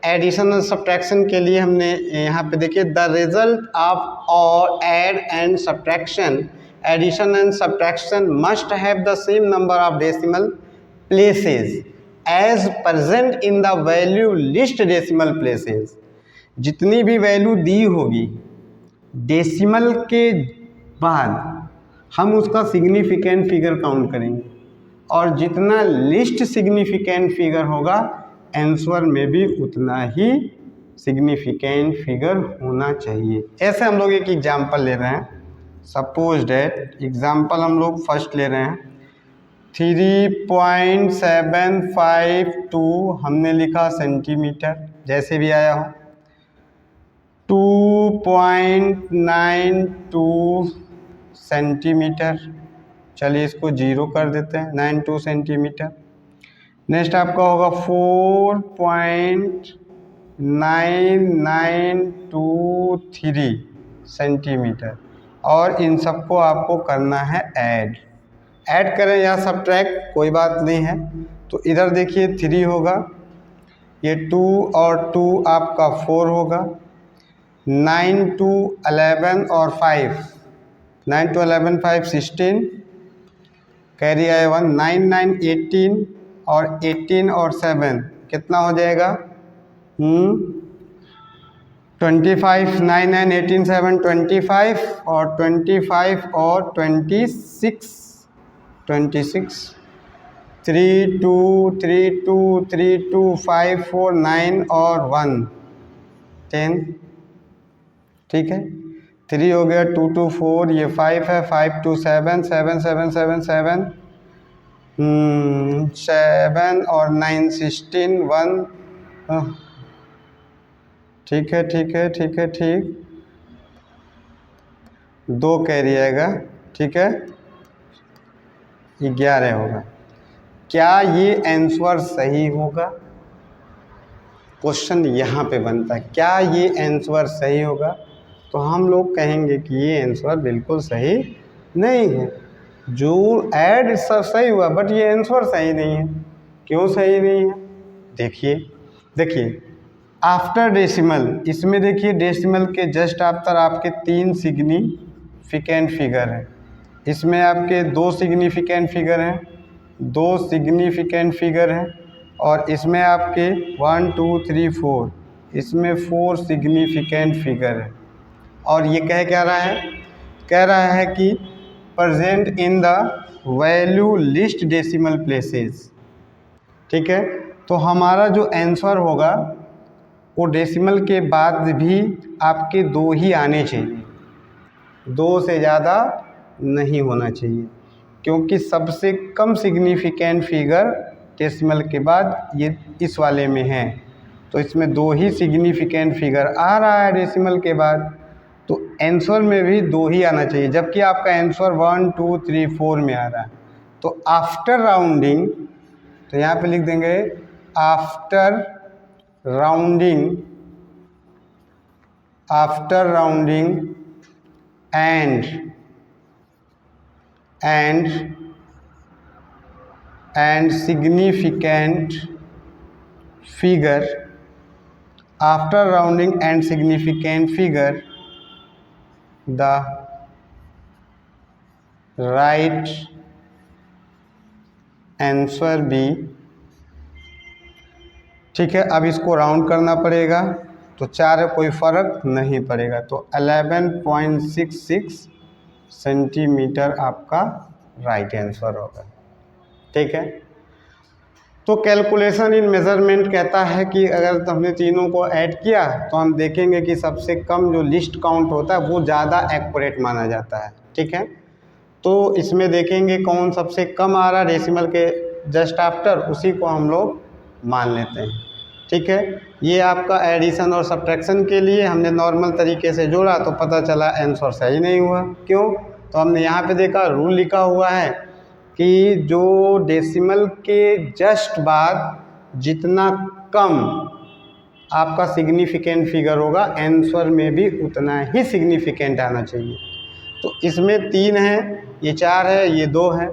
एडिशन और सब्ट्रैक्शन के लिए हमने यहाँ पे देखिए, द रिजल्ट ऑफ और add and subtraction, addition and subtraction must have the same number of decimal places as present in the value least decimal places. जितनी भी वैल्यू दी होगी डेसिमल के बाद हम उसका सिग्निफिकेंट फिगर काउंट करेंगे, और जितना लिस्ट सिग्निफिकेंट फिगर होगा आंसर में भी उतना ही सिग्निफिकेंट फिगर होना चाहिए। ऐसे हम लोग एक एग्जांपल ले रहे हैं, सपोज डेट एग्जांपल हम लोग फर्स्ट ले रहे हैं 3.752 हमने लिखा सेंटीमीटर, जैसे भी आया हो, 2.92 सेंटीमीटर, चलिए इसको 0 कर देते हैं, 92 सेंटीमीटर। नेक्स्ट आपका होगा 4.5 9923 सेंटीमीटर, और इन सबको आपको करना है ऐड करें या सब्ट्रैक्ट कोई बात नहीं है। तो इधर देखिए 3 होगा, ये 2 और 2 आपका 4 होगा, 9 2 11 और 5, 9 2 11 5 16, कैरी आए 1, 9 9 18 और 18 और 7 कितना हो जाएगा 25, 9 9 18 7 25 और 25 और 26 3 2 3 2 3 2 5 4 9 और 1 10, ठीक है। 3 हो गया, 2 2 4, ये 5 है, 5 2 7 7 7 7 7 7 और 9 16 1, ठीक है ठीक है ठीक है ठीक, 2 कैरी आएगा, ठीक है, 11 होगा। क्या ये आंसर सही होगा? क्वेश्चन यहाँ पे बनता है, क्या ये आंसर सही होगा? तो हम लोग कहेंगे कि ये आंसर बिल्कुल सही नहीं है। जो ऐड सब सही हुआ बट ये आंसर सही नहीं है। क्यों सही नहीं है? देखिए आफ्टर डेसिमल, इसमें देखिए डेसिमल के जस्ट आफ्टर आपके 3 सिग्निफिकेंट फिगर हैं, इसमें आपके 2 सिग्निफिकेंट फिगर हैं, 2 सिग्निफिकेंट फिगर हैं, और इसमें आपके 1 2 3 4, इसमें 4 सिग्निफिकेंट फिगर है। और ये क्या रहा है कि present in the value least decimal places, ठीक है। तो हमारा जो आंसर होगा वो डेसिमल के बाद भी आपके 2 ही आने चाहिए, 2 से ज़्यादा नहीं होना चाहिए, क्योंकि सबसे कम सिग्निफिकेंट फिगर डेसिमल के बाद ये इस वाले में है। तो इसमें 2 ही सिग्निफिकेंट फिगर आ रहा है डेसिमल के बाद, तो आंसर में भी 2 ही आना चाहिए, जबकि आपका आंसर 1 2 3 4 में आ रहा है। तो आफ्टर राउंडिंग, तो यहाँ पे लिख देंगे after rounding and significant figure, after rounding and significant figure, the right answer be, ठीक है। अब इसको राउंड करना पड़ेगा, तो 4 कोई फ़र्क नहीं पड़ेगा, तो 11.66 सेंटीमीटर आपका राइट आंसर होगा, ठीक है। तो कैलकुलेशन इन मेज़रमेंट कहता है कि अगर हमने तीनों को ऐड किया तो हम देखेंगे कि सबसे कम जो लिस्ट काउंट होता है वो ज़्यादा एक्यूरेट माना जाता है, ठीक है। तो इसमें देखेंगे कौन सबसे कम आ रहा है डेसिमल के जस्ट आफ्टर, उसी को हम लोग मान लेते हैं, ठीक है। ये आपका एडिशन और सब्ट्रैक्शन के लिए हमने नॉर्मल तरीके से जोड़ा तो पता चला आंसर सही नहीं हुआ। क्यों? तो हमने यहाँ पे देखा रूल लिखा हुआ है कि जो डेसिमल के जस्ट बाद जितना कम आपका सिग्निफिकेंट फिगर होगा आंसर में भी उतना ही सिग्निफिकेंट आना चाहिए। तो इसमें 3 है, ये 4 है, ये 2 है,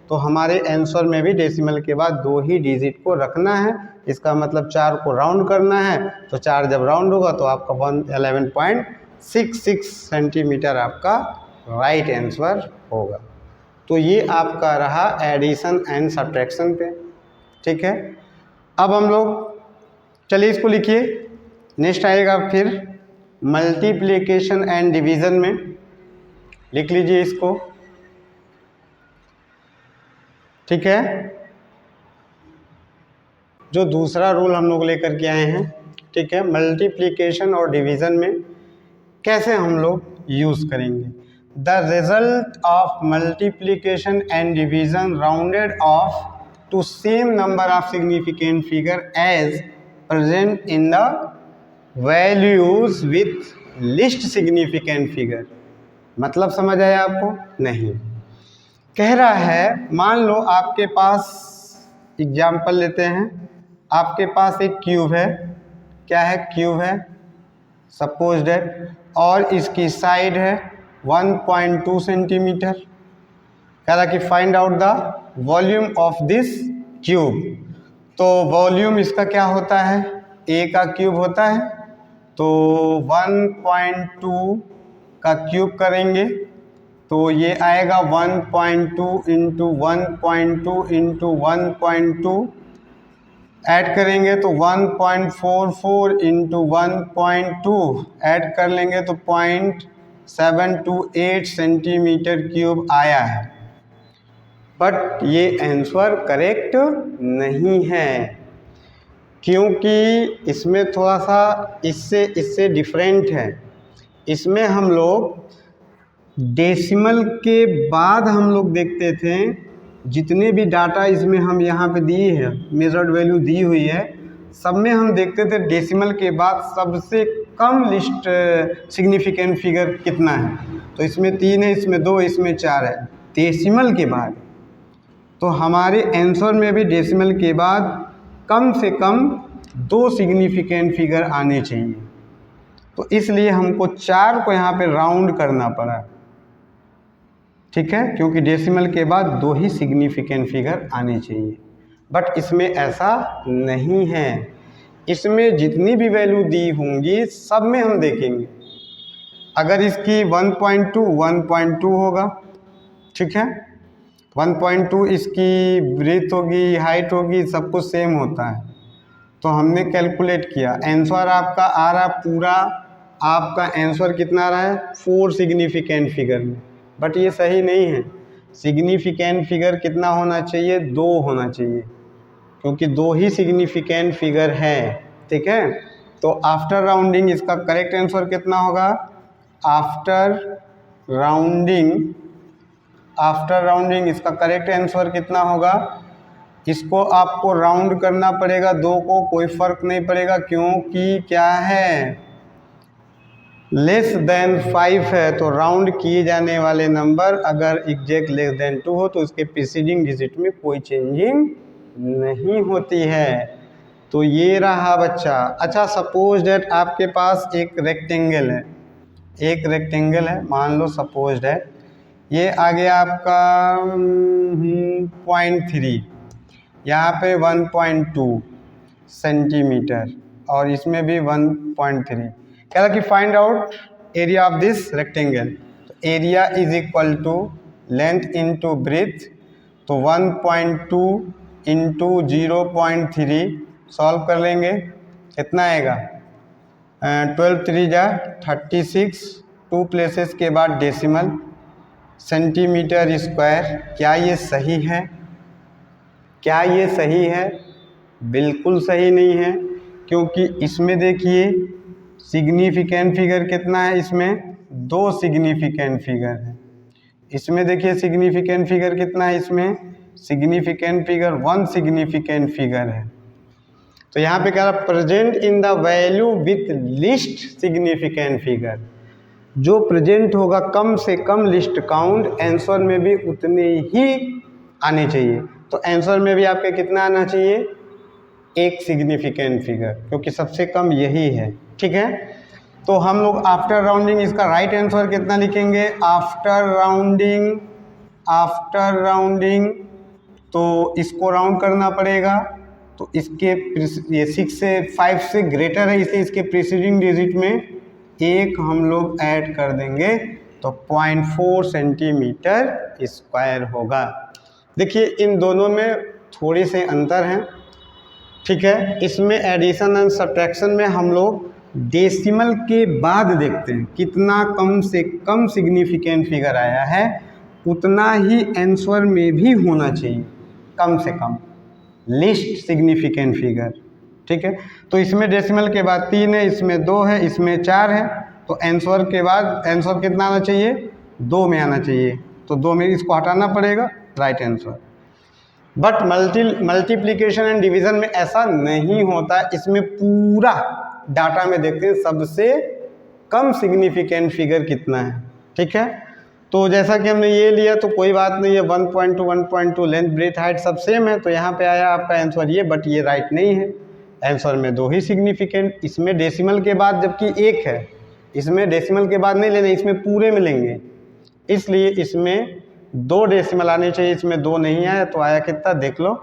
तो हमारे आंसर में भी डेसिमल के बाद 2 ही डिजिट को रखना है। इसका मतलब 4 को राउंड करना है, तो 4 जब राउंड होगा तो आपका 11.66 सेंटीमीटर आपका राइट आंसर होगा। तो ये आपका रहा एडिशन एंड सब्ट्रैक्शन पे, ठीक है। अब हम लोग चलिए इसको लिखिए, नेक्स्ट आएगा फिर मल्टीप्लिकेशन एंड डिवीज़न में, लिख लीजिए इसको, ठीक है। जो दूसरा रूल हम लोग लेकर के आए हैं, ठीक है, मल्टीप्लिकेशन और डिवीज़न में कैसे हम लोग यूज़ करेंगे। The result of multiplication and division rounded off to same number of significant figure as present in the values with least significant figure. मतलब समझ आया आपको? नहीं। कह रहा है मान लो आपके पास, एग्जाम्पल लेते हैं, आपके पास एक क्यूब है, क्या है, क्यूब है, सपोज दैट, और इसकी साइड है 1.2 सेंटीमीटर। कह रहा कि find out the volume of this cube. तो वॉल्यूम इसका क्या होता है, ए का क्यूब होता है, तो 1.2 का क्यूब करेंगे तो ये आएगा 1.2 इंटू 1.2 इंटू 1.2, ऐड करेंगे तो 1.44 इंटू 1.2 ऐड कर लेंगे तो 0.728 सेंटीमीटर क्यूब आया है। बट ये आंसर करेक्ट नहीं है, क्योंकि इसमें थोड़ा सा इससे डिफरेंट है। इसमें हम लोग डेसिमल के बाद हम लोग देखते थे, जितने भी डाटा इसमें हम यहाँ पे दिए हैं, मेजर्ड वैल्यू दी हुई है, सब में हम देखते थे डेसिमल के बाद सबसे कम लिस्ट सिग्निफिकेंट फिगर कितना है। तो इसमें 3 है, इसमें 2, इसमें 4 है डेसिमल के बाद। तो हमारे आंसर में भी डेसिमल के बाद कम से कम 2 सिग्निफिकेंट फिगर आने चाहिए। तो इसलिए हमको 4 को यहाँ पे राउंड करना पड़ा, ठीक है, क्योंकि डेसिमल के बाद 2 ही सिग्निफिकेंट फिगर आने चाहिए। बट इसमें ऐसा नहीं है, इसमें जितनी भी वैल्यू दी होंगी सब में हम देखेंगे। अगर इसकी 1.2 होगा, ठीक है, 1.2 इसकी ब्रीथ होगी, हाइट होगी, सब कुछ सेम होता है। तो हमने कैलकुलेट किया, आंसर आपका आ रहा पूरा, आपका आंसर कितना आ रहा है 4 सिग्निफिकेंट फिगर में। बट ये सही नहीं है, सिग्निफिकेंट फिगर कितना होना चाहिए, 2 होना चाहिए, क्योंकि 2 ही सिग्निफिकेंट फिगर है, ठीक है। तो आफ्टर राउंडिंग इसका करेक्ट आंसर कितना होगा, आफ्टर राउंडिंग इसका करेक्ट आंसर कितना होगा, इसको आपको राउंड करना पड़ेगा 2 को, कोई फर्क नहीं पड़ेगा, क्योंकि क्या है लेस देन 5 है। तो राउंड किए जाने वाले नंबर अगर एग्जैक्ट लेस देन 2 हो तो उसके प्रीसीडिंग डिजिट में कोई चेंजिंग नहीं होती है। तो ये रहा बच्चा। अच्छा, सपोज डेट आपके पास एक रेक्टेंगल है, मान लो सपोज डेट ये आ गया आपका 0.3, यहाँ पे 1.2 सेंटीमीटर और इसमें भी 1.3। कह रहा कि find out area of this rectangle. तो area is equal to length into breadth, तो 1.2 इंटू 0.3 सॉल्व कर लेंगे, कितना आएगा 12 3 जा 36, 2 प्लेसेस के बाद डेसिमल, सेंटीमीटर स्क्वायर। क्या ये सही है, क्या ये सही है? बिल्कुल सही नहीं है, क्योंकि इसमें देखिए सिग्निफिकेंट फिगर कितना है, इसमें 2 सिग्निफिकेंट फिगर है। इसमें देखिए सिग्निफिकेंट फिगर कितना है, इसमें सिग्निफिकेंट फिगर 1 सिग्निफिकेंट फिगर है। तो यहाँ पे कह रहा present in the value with least significant figure, जो प्रेजेंट होगा कम से कम लिस्ट काउंट, आंसर में भी उतने ही आने चाहिए। तो आंसर में भी आपके कितना आना चाहिए, 1 सिग्निफिकेंट फिगर, क्योंकि सबसे कम यही है, ठीक है। तो हम लोग आफ्टर राउंडिंग इसका राइट आंसर कितना लिखेंगे, आफ्टर राउंडिंग तो इसको राउंड करना पड़ेगा। तो इसके ये 6 से 5 से ग्रेटर है, इसलिए इसके प्रीसीडिंग डिजिट में 1 हम लोग ऐड कर देंगे, तो 0.4 सेंटीमीटर स्क्वायर होगा। देखिए इन दोनों में थोड़े से अंतर हैं, ठीक है। इसमें एडिशन एंड सब्ट्रैक्शन में हम लोग डेसिमल के बाद देखते हैं कितना कम से कम सिग्निफिकेंट फिगर आया है, उतना ही आंसर में भी होना चाहिए कम से कम लिस्ट सिग्निफिकेंट फिगर, ठीक है। तो इसमें डेसिमल के बाद 3 है, इसमें 2 है, इसमें 4 है, तो आंसर के बाद आंसर कितना आना चाहिए, 2 में आना चाहिए। तो 2 में इसको हटाना पड़ेगा, right answer. But multiplication and division में ऐसा नहीं होता, इसमें पूरा डाटा में देखते हैं सबसे कम सिग्निफिकेंट फिगर कितना है, ठीक है। तो जैसा कि हमने ये लिया तो कोई बात नहीं है, 1.2 लेंथ ब्रेथ हाइट सब सेम है, तो यहाँ पे आया आपका आंसर ये, बट ये राइट नहीं है, आंसर में 2 ही सिग्निफिकेंट। इसमें डेसिमल के बाद जबकि 1 है, इसमें डेसिमल के बाद नहीं लेना, इसमें पूरे मिलेंगे, इसलिए इसमें 2 डेसिमल आने चाहिए, इसमें 2 नहीं आया तो आया कितना देख लो,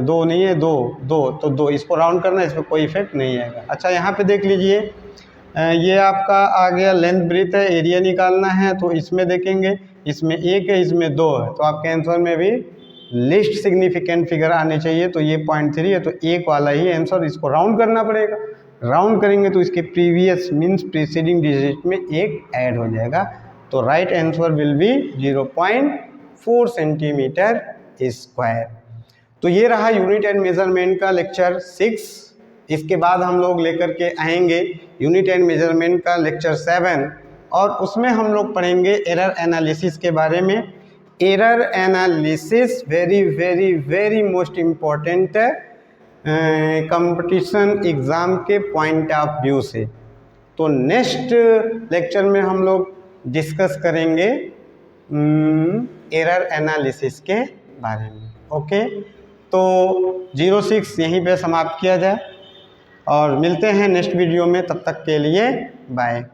2 नहीं है, 2 तो 2, इसको राउंड करना, इसमें कोई इफेक्ट नहीं आएगा। अच्छा यहाँ पे देख लीजिए, ये आपका आ गया लेंथ ब्रेथ है, एरिया निकालना है, तो इसमें देखेंगे इसमें 1 है, इसमें 2 है, तो आपके आंसर में भी लिस्ट सिग्निफिकेंट फिगर आने चाहिए, तो ये 0.3 है, तो 1 वाला ही आंसर, इसको राउंड करना पड़ेगा। राउंड करेंगे तो इसके प्रीवियस मीन्स प्रीसीडिंग डिजिट में 1 ऐड हो जाएगा, तो right answer will be 0.4 centimetre square. तो ये रहा यूनिट एंड मेजरमेंट का लेक्चर 6। इसके बाद हम लोग लेकर के आएंगे यूनिट एंड मेजरमेंट का लेक्चर 7, और उसमें हम लोग पढ़ेंगे एरर एनालिसिस के बारे में। Error analysis very very very most important competition exam के पॉइंट ऑफ व्यू से। तो नेक्स्ट लेक्चर में हम लोग डिस्कस करेंगे एरर एनालिसिस के बारे में। ओके, तो 06 यहीं पे समाप्त किया जाए और मिलते हैं नेक्स्ट वीडियो में, तब तक के लिए बाय।